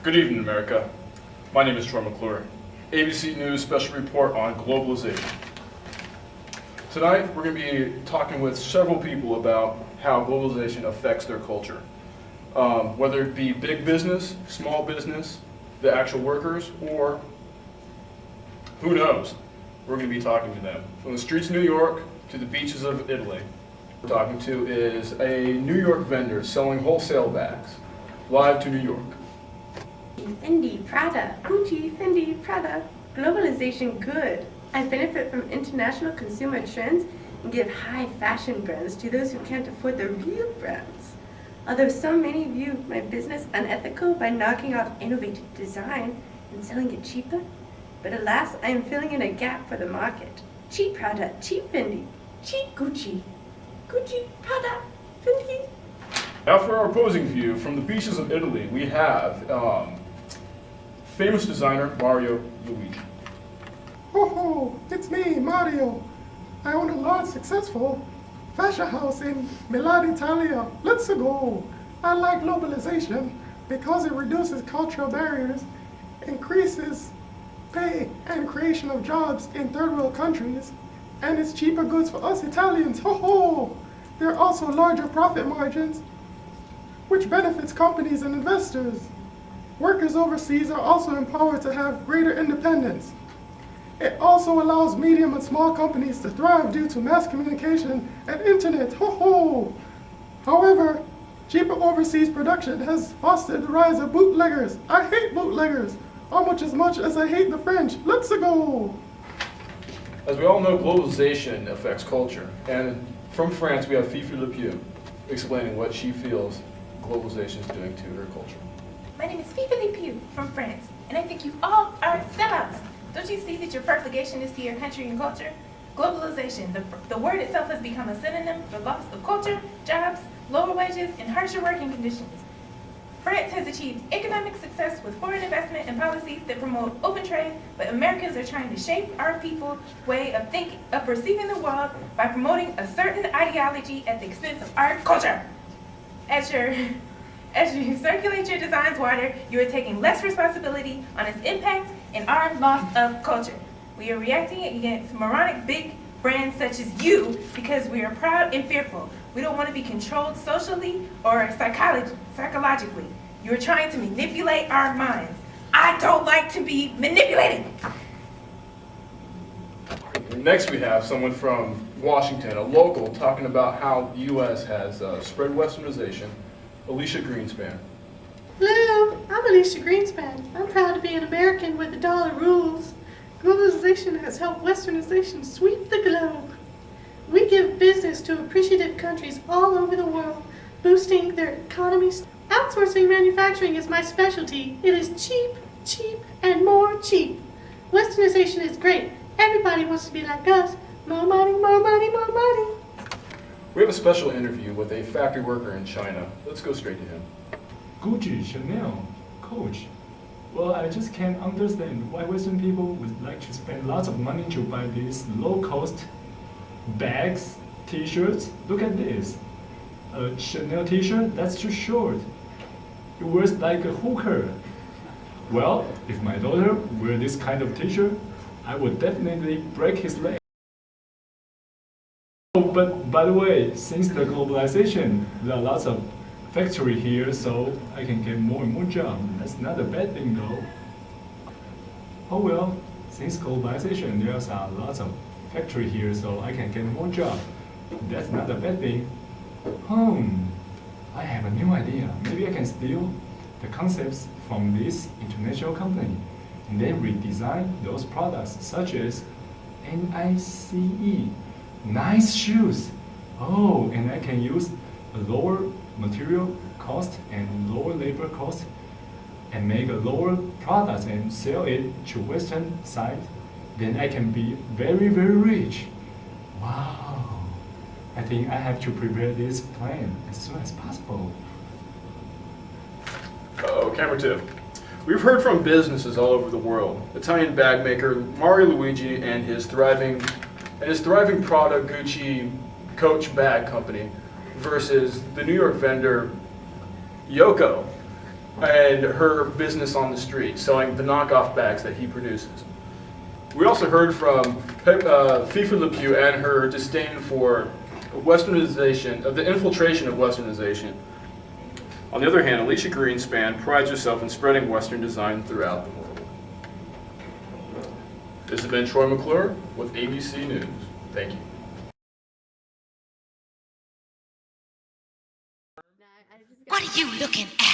Good evening, America. My name is Troy McClure, ABC News Special Report on Globalization. Tonight, we're going to be talking with several people about how globalization affects their culture. Whether it be big business, small business, the actual workers, or who knows? We're going to be talking to them. From the streets of New York to the beaches of Italy. We're talking to is a New York vendor selling wholesale bags, live to New York. Fendi, Prada, Gucci, Fendi, Prada. Globalization good. I benefit from international consumer trends and give high fashion brands to those who can't afford the real brands. Although so many view my business unethical by knocking off innovative design and selling it cheaper, but alas, I am filling in a gap for the market. Cheap Prada, cheap Fendi, cheap Gucci. Gucci, Prada, Fendi. Now for our opposing view, from the beaches of Italy, we have famous designer Mario Luigi. Oh, it's me, Mario. I own a large, successful fashion house in Milan, Italia. Let's go. I like globalization because it reduces cultural barriers, increases pay and creation of jobs in third world countries, and it's cheaper goods for us Italians. There are also larger profit margins, which benefits companies and investors. Workers overseas are also empowered to have greater independence. It also allows medium and small companies to thrive due to mass communication and internet. However, cheaper overseas production has fostered the rise of bootleggers. I hate bootleggers almost as much as I hate the French. Let's go! As we all know, globalization affects culture. And from France, we have Fifi Lepew explaining what she feels globalization is doing to her culture. My name is Fifi Lepew from France, and I think you all are sellouts. Don't you see that your profligation is to your country and culture? Globalization, the word itself has become a synonym for loss of culture, jobs, lower wages, and harsher working conditions. France has achieved economic success with foreign investment and policies that promote open trade, but Americans are trying to shape our people's way of thinking, of perceiving the world by promoting a certain ideology at the expense of our culture. As you circulate your designs wider, you are taking less responsibility on its impact and our loss of culture. We are reacting against moronic big brands such as you because we are proud and fearful. We don't want to be controlled socially or psychologically. You are trying to manipulate our minds. I don't like to be manipulated. Next we have someone from Washington, a local, talking about how the U.S. has spread westernization, Alicia Greenspan. Hello, I'm Alicia Greenspan. I'm proud to be an American where the dollar rules. Globalization has helped westernization sweep the globe. We give business to appreciative countries all over the world, boosting their economies. Outsourcing manufacturing is my specialty. It is cheap, cheap, and more cheap. Westernization is great. Everybody wants to be like us. More money, more money, more money. We have a special interview with a factory worker in China. Let's go straight to him. Gucci, Chanel, Coach. Well, I just can't understand why Western people would like to spend lots of money to buy these low-cost bags, t-shirts. Look at this. A Chanel t-shirt, that's too short. It wears like a hooker. Well, if my daughter wear this kind of t-shirt, I would definitely break his leg. Oh, but by the way, since the globalization, there are lots of factory here, so I can get more and more jobs. That's not a bad thing though. Oh well, since globalization, there's lots of factory here, so I can get more jobs. That's not a bad thing. I have a new idea. Maybe I can steal the concepts from this international company and then redesign those products such as NICE, nice shoes. Oh, and I can use a lower material cost and lower labor cost and make a lower product and sell it to Western side. Then I can be very, very rich. Wow. I think I have to prepare this plan as soon as possible. Camera 2. We've heard from businesses all over the world. Italian bag maker Mario Luigi and his thriving Prada, Gucci, Coach bag company versus the New York vendor Yoko and her business on the street, selling the knockoff bags that he produces. We also heard from Fifi LePew and her disdain for westernization, the infiltration of westernization. On the other hand, Alicia Greenspan prides herself in spreading Western design throughout the world. This has been Troy McClure with ABC News. Thank you. What are you looking at?